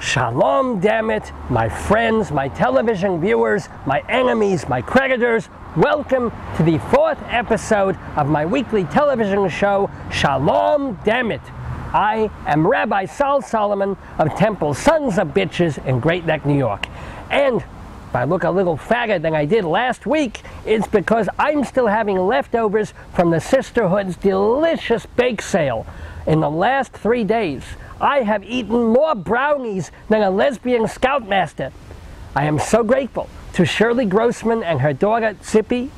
Shalom Dammit, my friends, my television viewers, my enemies, my creditors. Welcome to the 4th episode of my weekly television show, Shalom Dammit. I am Rabbi Sol Solomon of Temple Sons of Bitches in Great Neck, New York. And if I look a little fatter than I did last week, it's because I'm still having leftovers from the Sisterhood's delicious bake sale. In the last 3 days, I have eaten more brownies than a lesbian scoutmaster. I am so grateful to Shirley Grossman and her daughter Zippy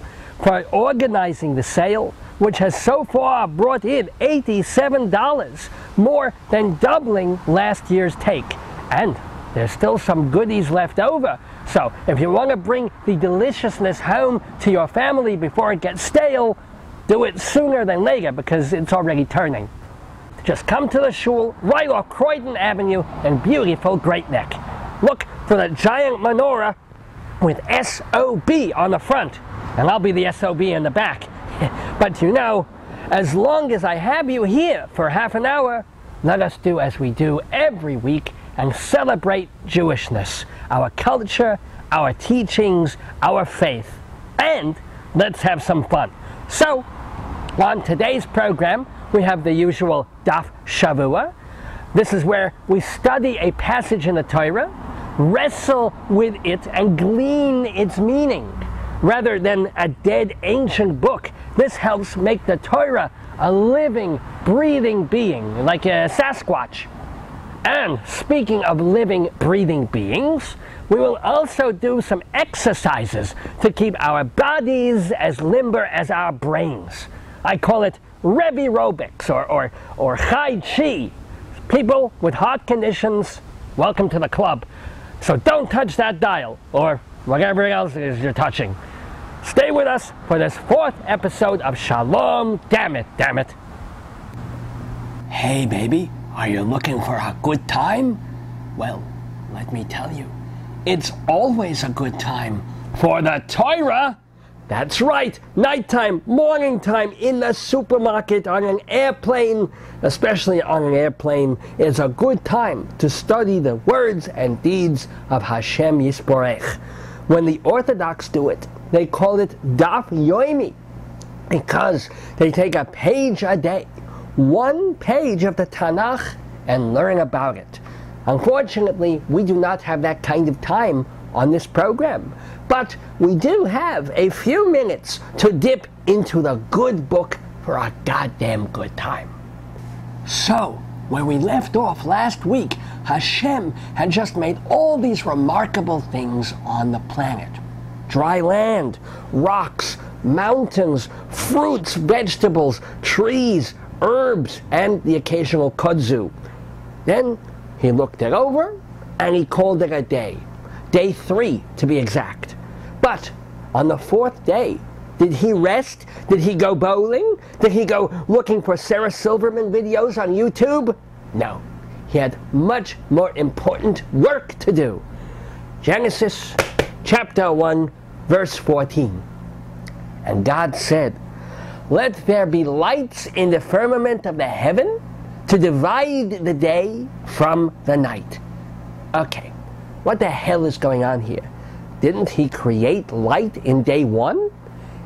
for organizing the sale, which has so far brought in $87, more than doubling last year's take. And there's still some goodies left over. So if you want to bring the deliciousness home to your family before it gets stale, do it sooner than later because it's already turning. Just come to the shul right off Croydon Avenue in beautiful Great Neck. Look for the giant menorah with SOB on the front, and I'll be the SOB in the back. But you know, as long as I have you here for half an hour, let us do as we do every week and celebrate Jewishness, our culture, our teachings, our faith. And let's have some fun. So, on today's program, we have the usual Daf Shavuah. This is where we study a passage in the Torah, wrestle with it, and glean its meaning. Rather than a dead ancient book, this helps make the Torah a living, breathing being, like a Sasquatch. And speaking of living, breathing beings, we will also do some exercises to keep our bodies as limber as our brains. I call it Rebbe-Robics or Chai Chi. People with heart conditions, welcome to the club. So don't touch that dial or whatever else it is you're touching. Stay with us for this 4th episode of Shalom Dammit, dammit. Hey baby, are you looking for a good time? Well, let me tell you, it's always a good time for the Torah. That's right, nighttime, morning time, in the supermarket, on an airplane, especially on an airplane, is a good time to study the words and deeds of Hashem Yisborech. When the Orthodox do it, they call it Daf Yomi, because they take a page a day, one page of the Tanakh, and learn about it. Unfortunately, we do not have that kind of time on this program, but we do have a few minutes to dip into the good book for a goddamn good time. So, where we left off last week, Hashem had just made all these remarkable things on the planet. Dry land, rocks, mountains, fruits, vegetables, trees, herbs, and the occasional kudzu. Then he looked it over and he called it a day. Day 3, to be exact. But on the 4th day, did he rest? Did he go bowling? Did he go looking for Sarah Silverman videos on YouTube? No. He had much more important work to do. Genesis chapter 1, verse 14. And God said, "Let there be lights in the firmament of the heaven to divide the day from the night." Okay. What the hell is going on here? Didn't he create light in day 1?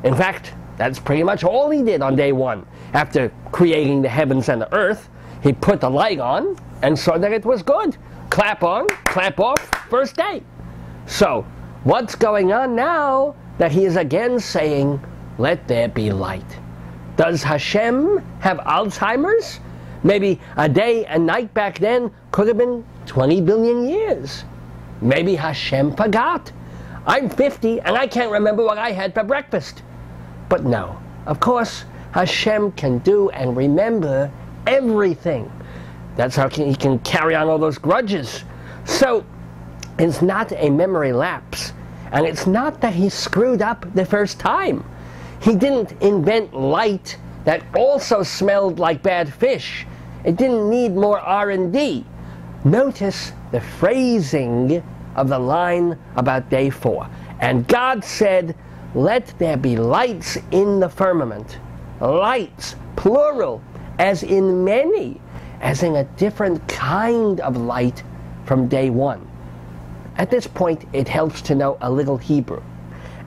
In fact, that's pretty much all he did on day 1. After creating the heavens and the earth, he put the light on and saw that it was good. Clap on, clap off, first day. So, what's going on now that he is again saying, "Let there be light"? Does Hashem have Alzheimer's? Maybe a day and night back then could have been 20 billion years. Maybe Hashem forgot. I'm 50 and I can't remember what I had for breakfast. But no, of course, Hashem can do and remember everything. That's how he can carry on all those grudges. So, it's not a memory lapse. And it's not that he screwed up the first time. He didn't invent light that also smelled like bad fish. It didn't need more R&D. Notice the phrasing of the line about day 4. And God said, let there be lights in the firmament. Lights, plural, as in many, as in a different kind of light from day 1. At this point, it helps to know a little Hebrew.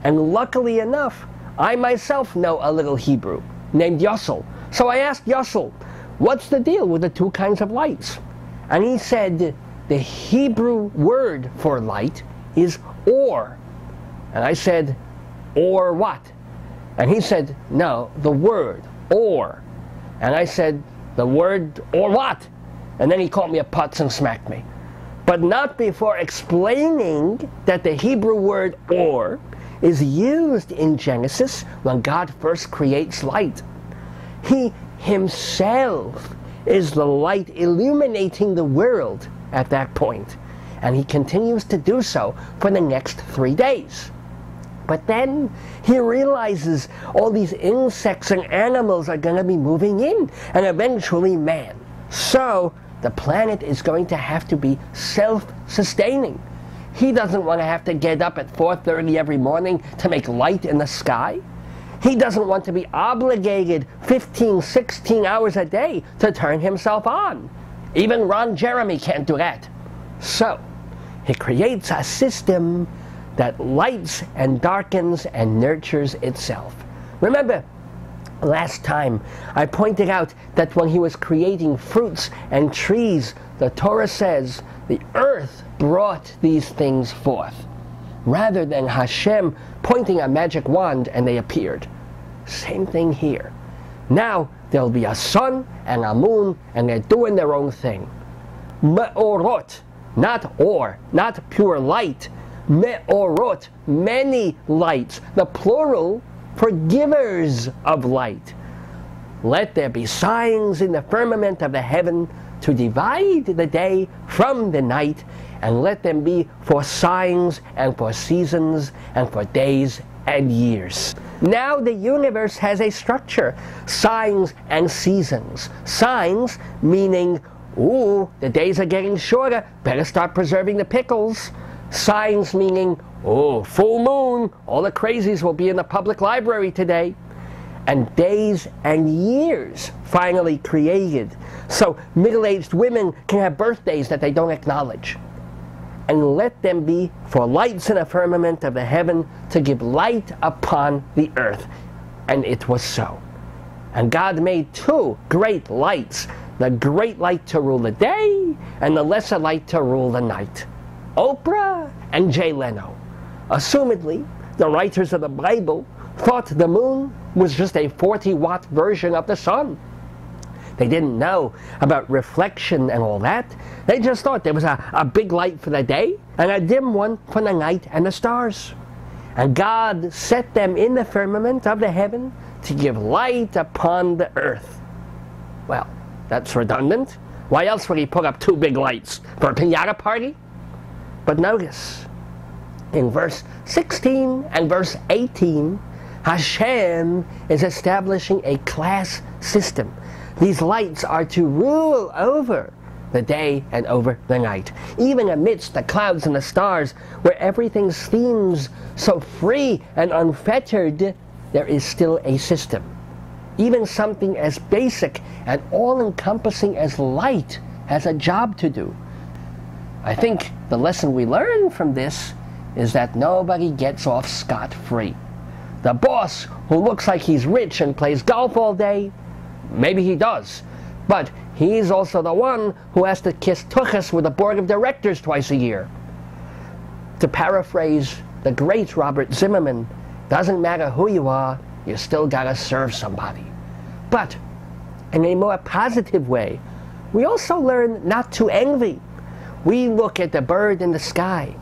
And luckily enough, I myself know a little Hebrew, named Yossel. So I asked Yossel, what's the deal with the 2 kinds of lights? And he said, the Hebrew word for light is or. And I said, or what? And he said, no, the word, or. And I said, the word, or what? And then he called me a putz and smacked me. But not before explaining that the Hebrew word or is used in Genesis when God first creates light. He himself is the light illuminating the world at that point. And he continues to do so for the next 3 days. But then he realizes all these insects and animals are going to be moving in, and eventually man. So the planet is going to have to be self-sustaining. He doesn't want to have to get up at 4:30 every morning to make light in the sky. He doesn't want to be obligated 15, 16 hours a day to turn himself on. Even Ron Jeremy can't do that. So he creates a system that lights and darkens and nurtures itself. Remember, last time I pointed out that when he was creating fruits and trees, the Torah says the earth brought these things forth, rather than Hashem pointing a magic wand and they appeared. Same thing here. Now there'll be a sun and a moon, and they're doing their own thing. Me'orot, not or, not pure light. Me'orot, many lights, the plural for givers of light. Let there be signs in the firmament of the heaven to divide the day from the night, and let them be for signs and for seasons and for days and years. Now the universe has a structure, signs and seasons. Signs meaning, ooh, the days are getting shorter, better start preserving the pickles. Signs meaning, oh, full moon, all the crazies will be in the public library today. And days and years finally created, so middle-aged women can have birthdays that they don't acknowledge. And let them be for lights in a firmament of the heaven to give light upon the earth. And it was so. And God made 2 great lights, the great light to rule the day and the lesser light to rule the night. Oprah and Jay Leno. Assumedly, the writers of the Bible thought the moon was just a 40-watt version of the sun. They didn't know about reflection and all that. They just thought there was a big light for the day and a dim one for the night and the stars. And God set them in the firmament of the heaven to give light upon the earth. Well, that's redundant. Why else would he put up 2 big lights? For a piñata party? But notice, in verse 16 and verse 18, Hashem is establishing a class system. These lights are to rule over the day and over the night. Even amidst the clouds and the stars, where everything seems so free and unfettered, there is still a system. Even something as basic and all-encompassing as light has a job to do. I think the lesson we learn from this is that nobody gets off scot-free. The boss who looks like he's rich and plays golf all day, maybe he does, but he's also the one who has to kiss tuchus with the board of directors twice a year. To paraphrase the great Robert Zimmerman, doesn't matter who you are, you still gotta serve somebody. But in a more positive way, we also learn not to envy. We look at the bird in the sky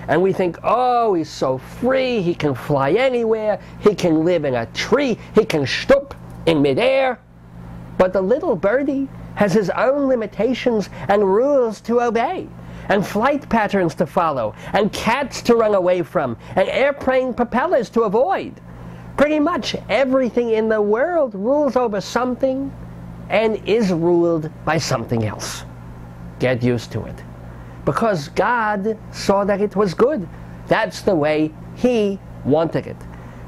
and we think, oh, he's so free, he can fly anywhere, he can live in a tree, he can shtup in midair. But the little birdie has his own limitations and rules to obey. and flight patterns to follow, and cats to run away from, and airplane propellers to avoid. Pretty much everything in the world rules over something and is ruled by something else. Get used to it. Because God saw that it was good. That's the way He wanted it.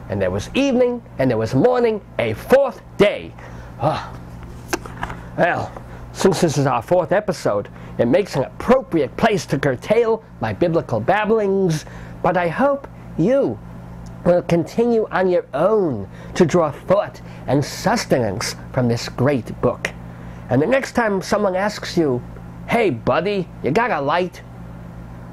And there was evening, and there was morning, a fourth day. Well, since this is our fourth episode, it makes an appropriate place to curtail my biblical babblings, but I hope you will continue on your own to draw thought and sustenance from this great book. And the next time someone asks you, "Hey buddy, you got a light?"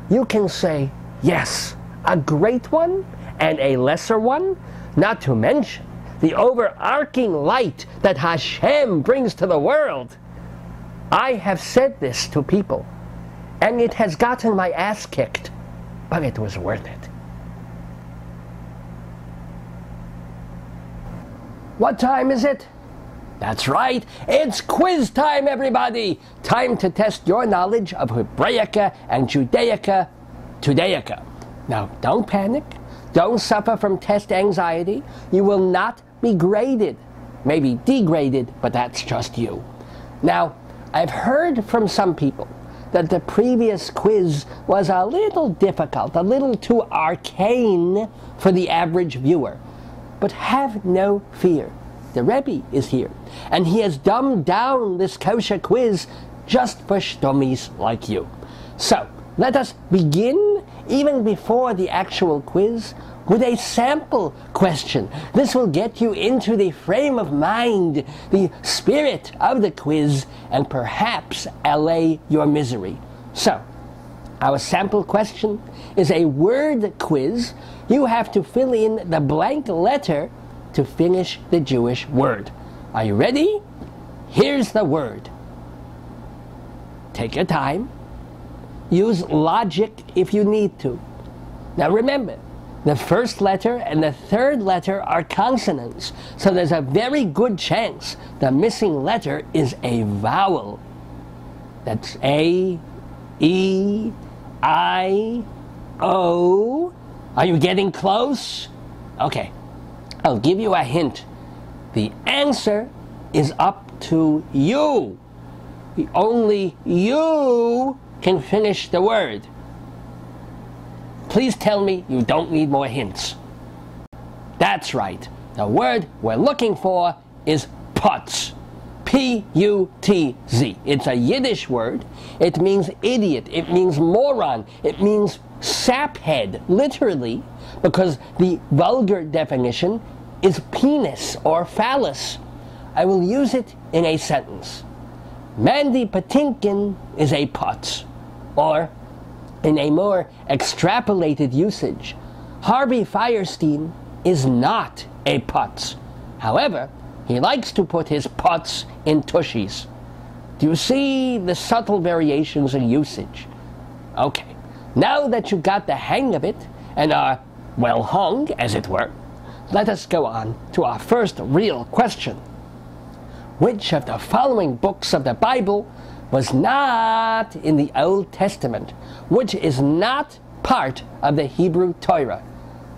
you can say, "Yes, a great one and a lesser one, not to mention the overarching light that Hashem brings to the world." I have said this to people, and it has gotten my ass kicked, but it was worth it. What time is it? That's right, it's quiz time, everybody! Time to test your knowledge of Hebraica and Judaica Tudaica. Now, don't panic. Don't suffer from test anxiety. You will not be graded. Maybe degraded, but that's just you. Now, I've heard from some people that the previous quiz was a little difficult, a little too arcane for the average viewer. But have no fear. The Rebbe is here, and he has dumbed down this kosher quiz just for stummies like you. So, let us begin, even before the actual quiz, with a sample question. This will get you into the frame of mind, the spirit of the quiz, and perhaps allay your misery. So, our sample question is a word quiz. You have to fill in the blank letter to finish the Jewish word. Are you ready? Here's the word. Take your time. Use logic if you need to. Now remember, the first letter and the third letter are consonants, so there's a very good chance the missing letter is a vowel. That's A, E, I, O. Are you getting close? Okay, I'll give you a hint. The answer is up to you. Only you can finish the word. Please tell me you don't need more hints. That's right. The word we're looking for is putz. P-U-T-Z. It's a Yiddish word. It means idiot. It means moron. It means saphead, literally, because the vulgar definition is penis or phallus. I will use it in a sentence. Mandy Patinkin is a putz. Or, in a more extrapolated usage, Harvey Fierstein is not a putz. However, he likes to put his putz in tushies. Do you see the subtle variations in usage? Okay, now that you've got the hang of it and are well hung, as it were, let us go on to our first real question. Which of the following books of the Bible was not in the Old Testament, which is not part of the Hebrew Torah?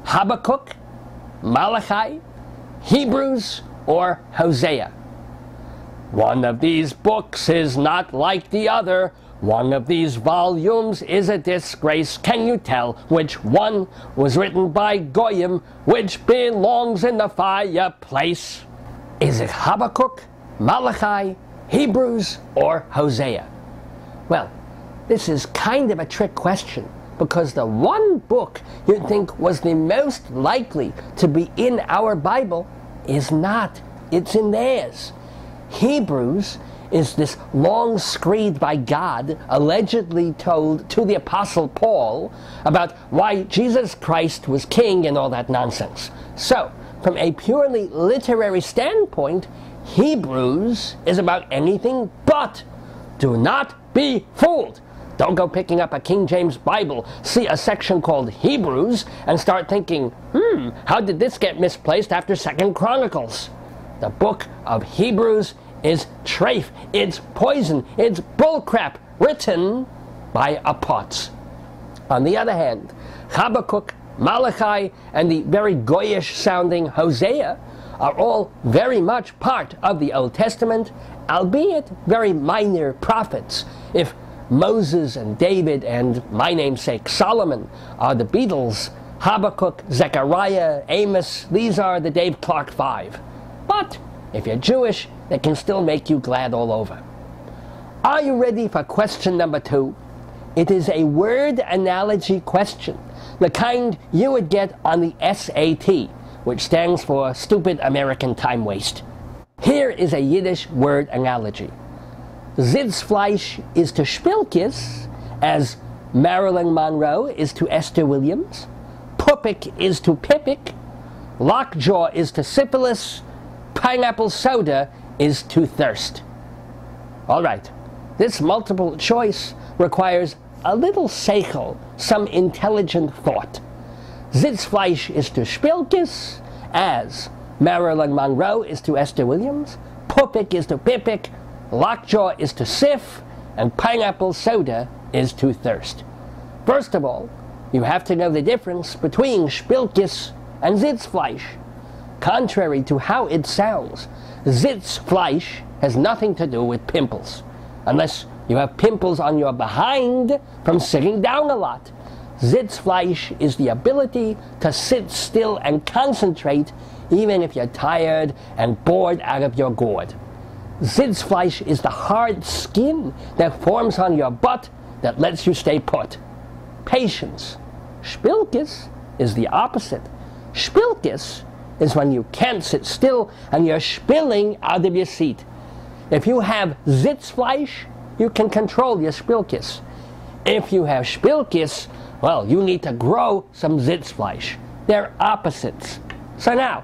Habakkuk, Malachi, Hebrews, or Hosea? One of these books is not like the other. One of these volumes is a disgrace. Can you tell which one was written by Goyim, which belongs in the fireplace? Is it Habakkuk, Malachi, Hebrews, or Hosea? Well, this is kind of a trick question, because the one book you'd think was the most likely to be in our Bible is not. It's in theirs. Hebrews is this long screed by God, allegedly told to the Apostle Paul about why Jesus Christ was king and all that nonsense. So, from a purely literary standpoint, Hebrews is about anything but. Do not be fooled. Don't go picking up a King James Bible, see a section called Hebrews, and start thinking, how did this get misplaced after 2 Chronicles? The book of Hebrews is treif, it's poison, it's bullcrap, written by a potz. On the other hand, Habakkuk, Malachi, and the very goyish-sounding Hosea are all very much part of the Old Testament, albeit very minor prophets. If Moses and David and my namesake Solomon are the Beatles, Habakkuk, Zechariah, Amos, these are the Dave Clark Five. But if you're Jewish, they can still make you glad all over. Are you ready for question number 2? It is a word analogy question, the kind you would get on the SAT, which stands for Stupid American Time Waste. Here is a Yiddish word analogy. Zitsfleisch is to Spilkis, as Marilyn Monroe is to Esther Williams. Pupik is to Pipik. Lockjaw is to syphilis. Pineapple soda is to thirst. All right, this multiple choice requires a little seichel, some intelligent thought. Zitsfleisch is to Spilkis, as Marilyn Monroe is to Esther Williams. Pupik is to Pipik. Lockjaw is to Sif, and pineapple soda is to thirst. First of all, you have to know the difference between Spilkis and Zitsfleisch. Contrary to how it sounds, Zitsfleisch has nothing to do with pimples, unless you have pimples on your behind from sitting down a lot. Zitsfleisch is the ability to sit still and concentrate even if you're tired and bored out of your gourd. Zitsfleisch is the hard skin that forms on your butt that lets you stay put. Patience. Spilkis is the opposite. Spilkis is when you can't sit still and you're spilling out of your seat. If you have Zitsfleisch, you can control your Spilkis. If you have Spilkis, well, you need to grow some Zitsfleisch. They're opposites. So now,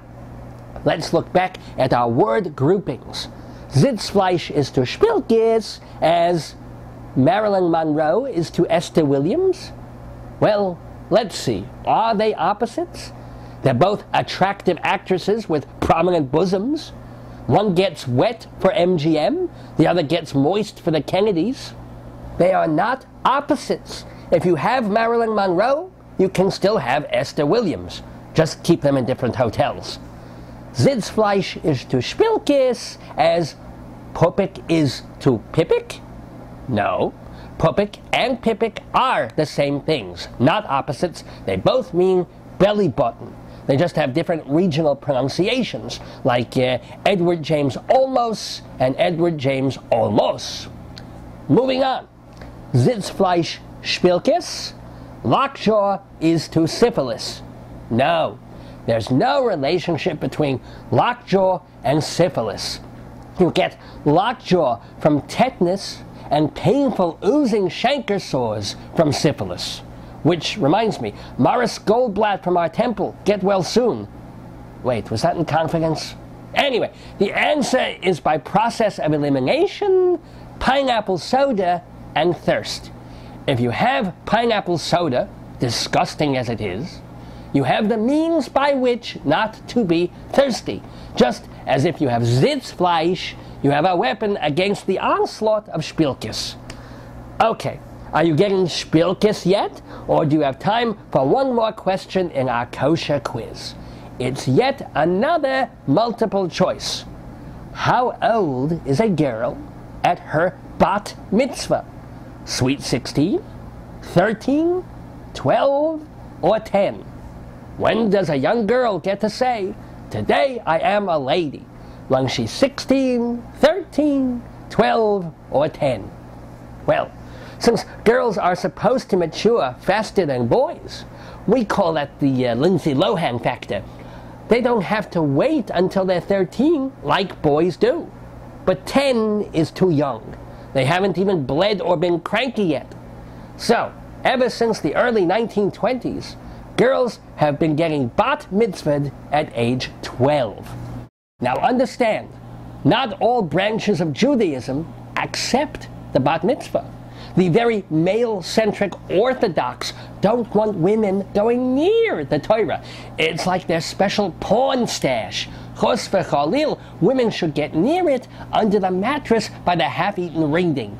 let's look back at our word groupings. Zitsfleisch is to Spilkis, as Marilyn Monroe is to Esther Williams. Well, let's see. Are they opposites? They're both attractive actresses with prominent bosoms. One gets wet for MGM, the other gets moist for the Kennedys. They are not opposites. If you have Marilyn Monroe, you can still have Esther Williams. Just keep them in different hotels. Zitsfleisch is to Spilkis, as Pupik is to Pipik? No. Pupik and Pipik are the same things, not opposites. They both mean belly button. They just have different regional pronunciations, like Edward James Olmos and Edward James Olmos. Moving on. Zitsfleisch Spilkis. Lockjaw is to syphilis. No. There's no relationship between lockjaw and syphilis. You get lockjaw from tetanus and painful oozing chancre sores from syphilis. Which reminds me, Morris Goldblatt from our temple, get well soon. Wait, was that in confidence? Anyway, the answer is by process of elimination, pineapple soda, and thirst. If you have pineapple soda, disgusting as it is, you have the means by which not to be thirsty. Just as if you have Zitsfleisch, you have a weapon against the onslaught of Spilkis. Okay, are you getting Spilkis yet? Or do you have time for one more question in our kosher quiz? It's yet another multiple choice. How old is a girl at her bat mitzvah? Sweet 16, 13, 12, or 10? When does a young girl get to say, "Today I am a lady"? When she's 16, 13, 12, or 10? Well, since girls are supposed to mature faster than boys, we call that the Lindsay Lohan factor. They don't have to wait until they're 13 like boys do. But 10 is too young. They haven't even bled or been cranky yet. So, ever since the early 1920s, girls have been getting bat mitzvahed at age 12. Now understand, not all branches of Judaism accept the bat mitzvah. The very male-centric Orthodox don't want women going near the Torah. It's like their special porn stash. Chos v'chalil, women should get near it under the mattress by the half-eaten ring ding.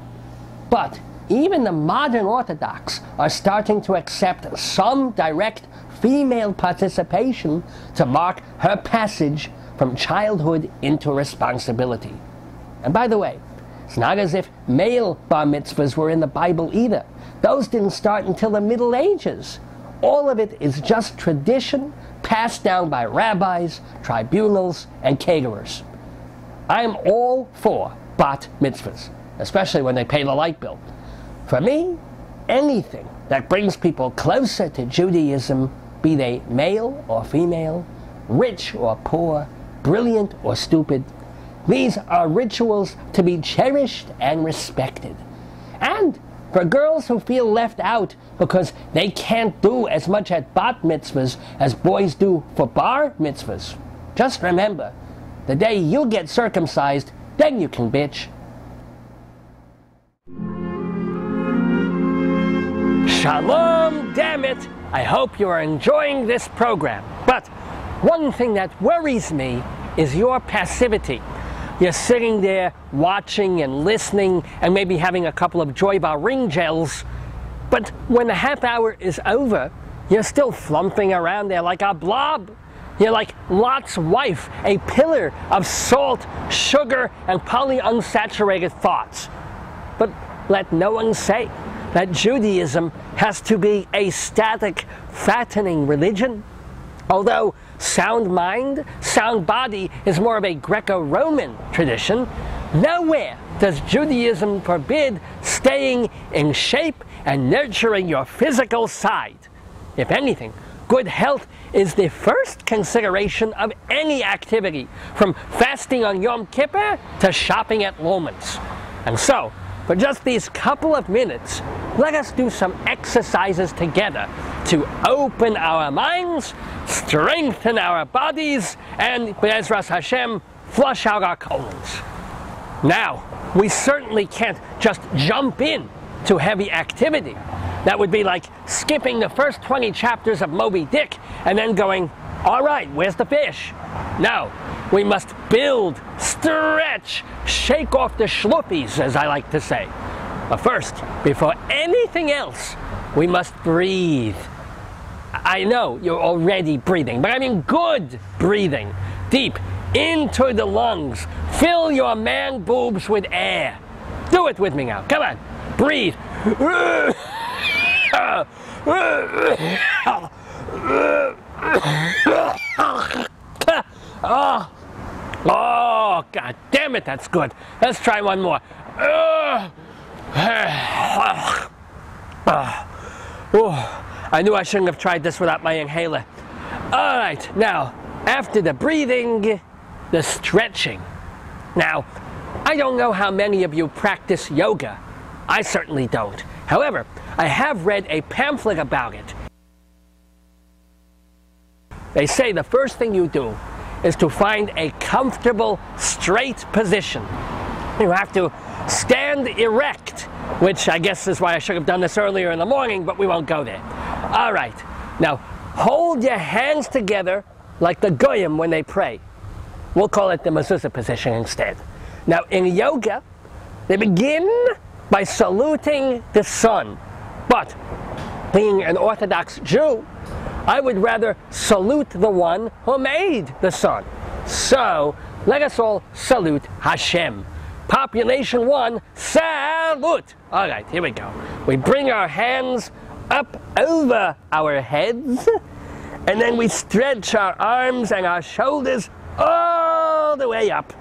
But even the modern Orthodox are starting to accept some direct female participation to mark her passage from childhood into responsibility. And by the way, it's not as if male bar mitzvahs were in the Bible either. Those didn't start until the Middle Ages. All of it is just tradition passed down by rabbis, tribunals, and caterers. I'm all for bat mitzvahs, especially when they pay the light bill. For me, anything that brings people closer to Judaism, be they male or female, rich or poor, brilliant or stupid, these are rituals to be cherished and respected. And for girls who feel left out because they can't do as much at bat mitzvahs as boys do for bar mitzvahs, just remember, the day you get circumcised, then you can bitch. Shalom Dammit! I hope you are enjoying this program. But one thing that worries me is your passivity. You're sitting there watching and listening and maybe having a couple of Joy Bar ring gels, but when the half hour is over, you're still flumping around there like a blob. You're like Lot's wife, a pillar of salt, sugar, and polyunsaturated thoughts. But let no one say that Judaism has to be a static, fattening religion. Although sound mind, sound body is more of a Greco-Roman tradition, nowhere does Judaism forbid staying in shape and nurturing your physical side. If anything, good health is the first consideration of any activity, from fasting on Yom Kippur to shopping at Loehmann's. And so, for just these couple of minutes, let us do some exercises together to open our minds, strengthen our bodies, and, Be'ezras Hashem, flush out our colons. Now, we certainly can't just jump in to heavy activity. That would be like skipping the first 20 chapters of Moby Dick and then going, all right, where's the fish? No, we must build, stretch, shake off the schluppies, as I like to say. But first, before anything else, we must breathe. I know you're already breathing, but I mean good breathing. Deep into the lungs. Fill your man boobs with air. Do it with me now. Come on. Breathe. Oh, God damn it, that's good. Let's try one more. I knew I shouldn't have tried this without my inhaler. All right, now, after the breathing, the stretching. Now, I don't know how many of you practice yoga. I certainly don't. However, I have read a pamphlet about it. They say the first thing you do is to find a comfortable, straight position. You have to stand erect, which I guess is why I should have done this earlier in the morning, but we won't go there. All right, now hold your hands together like the Goyim when they pray. We'll call it the mezuzah position instead. Now in yoga, they begin by saluting the sun. But being an Orthodox Jew, I would rather salute the one who made the sun. So let us all salute Hashem. Population 1, salute! All right, here we go. We bring our hands up over our heads, and then we stretch our arms and our shoulders all the way up.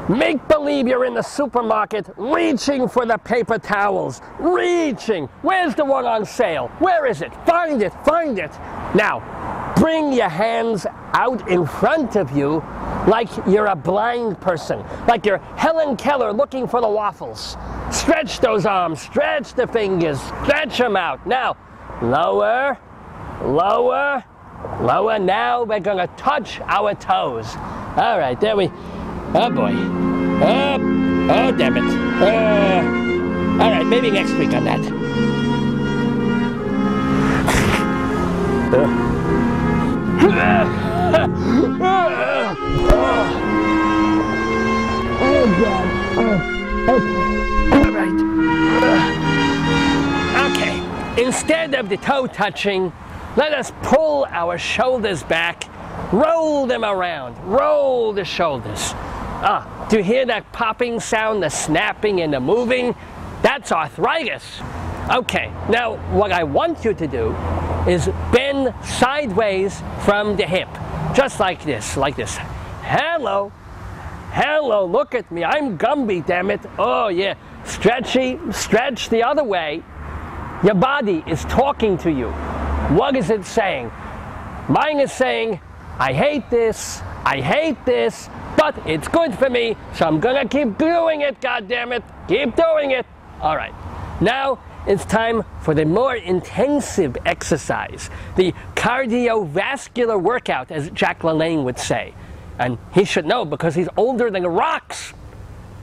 Make believe you're in the supermarket, reaching for the paper towels. Reaching. Where's the one on sale? Where is it? Find it, find it. Now, bring your hands out in front of you like you're a blind person, like you're Helen Keller looking for the waffles. Stretch those arms, stretch the fingers, stretch them out. Now, lower, lower, lower. Now we're going to touch our toes. All right, there we... Oh boy. Oh damn it. All right, maybe next week on that. Oh God. Okay. All right. Instead of the toe touching, let us pull our shoulders back, roll them around, roll the shoulders. Do you hear that popping sound, the snapping and the moving? That's arthritis. Okay, now what I want you to do is bend sideways from the hip, just like this, like this. Hello, hello, look at me, I'm Gumby, damn it. Oh yeah, stretchy, stretch the other way. Your body is talking to you. What is it saying? Mine is saying, I hate this, but it's good for me, so I'm gonna keep doing it, goddammit, keep doing it. All right, now it's time for the more intensive exercise, the cardiovascular workout, as Jack LaLanne would say. And he should know because he's older than rocks.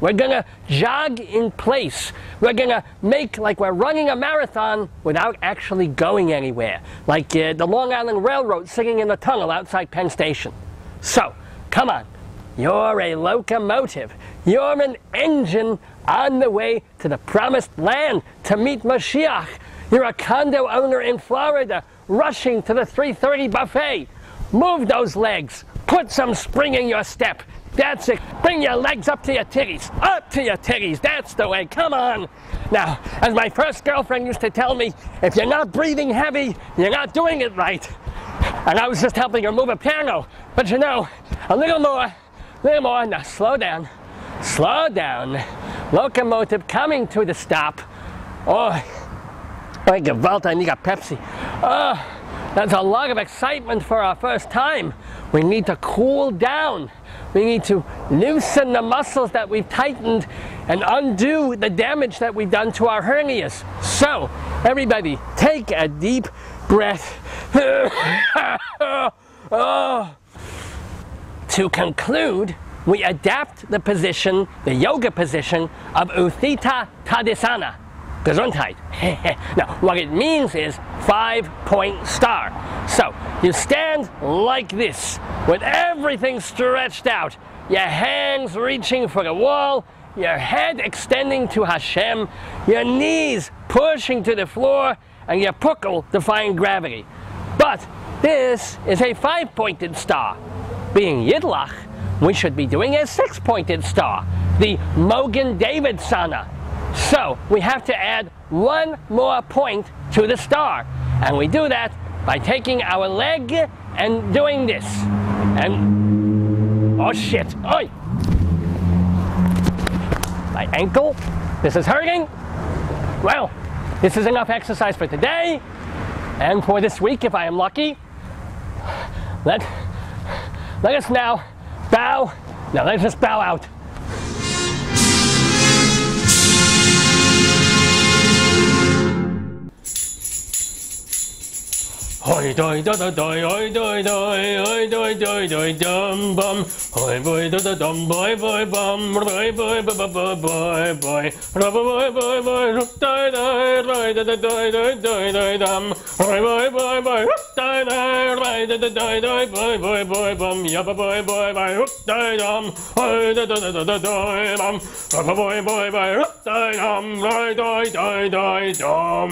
We're gonna jog in place. We're gonna make like we're running a marathon without actually going anywhere. Like the Long Island Railroad singing in the tunnel outside Penn Station. So, come on. You're a locomotive. You're an engine on the way to the promised land to meet Mashiach. You're a condo owner in Florida rushing to the 3:30 buffet. Move those legs. Put some spring in your step. That's it. Bring your legs up to your titties. Up to your titties. That's the way. Come on. Now, as my first girlfriend used to tell me, if you're not breathing heavy, you're not doing it right. And I was just helping her move a piano. But you know, a little more. Now, slow down. Slow down. Locomotive coming to the stop. Oh, my Gewalt, I need a Pepsi. Oh, that's a lot of excitement for our first time. We need to cool down. We need to loosen the muscles that we've tightened and undo the damage that we've done to our hernias. So, everybody, take a deep breath. To conclude, we adapt the position, the yoga position of Utthita Tadasana. Gesundheit. Now, what it means is 5-point star. So, you stand like this, with everything stretched out, your hands reaching for the wall, your head extending to Hashem, your knees pushing to the floor, and your puckle defying gravity. But this is a 5-pointed star. Being Yidlach, we should be doing a 6-pointed star, the Mogen David Sana. So we have to add one more point to the star. And we do that by taking our leg and doing this. And, oh shit, oi! My ankle, this is hurting. Well, this is enough exercise for today. And for this week, if I am lucky. Let us now bow. Now let's just bow out. Hoi doi da da doi, hoi doi doi, hoi doi doi doi dum bum, hoi boy da da dum boy boy bum, boy boy boy boy boy boy, boy boy boy, doi doi doi da da doi doi doi doi dum, boy boy boy boy, doi doi da da doi doi boy boy boy bum, ya boy boy boy, doi dum, hoi da da da da doi bum, boy boy boy, doi dum, doi doi doi doi dum.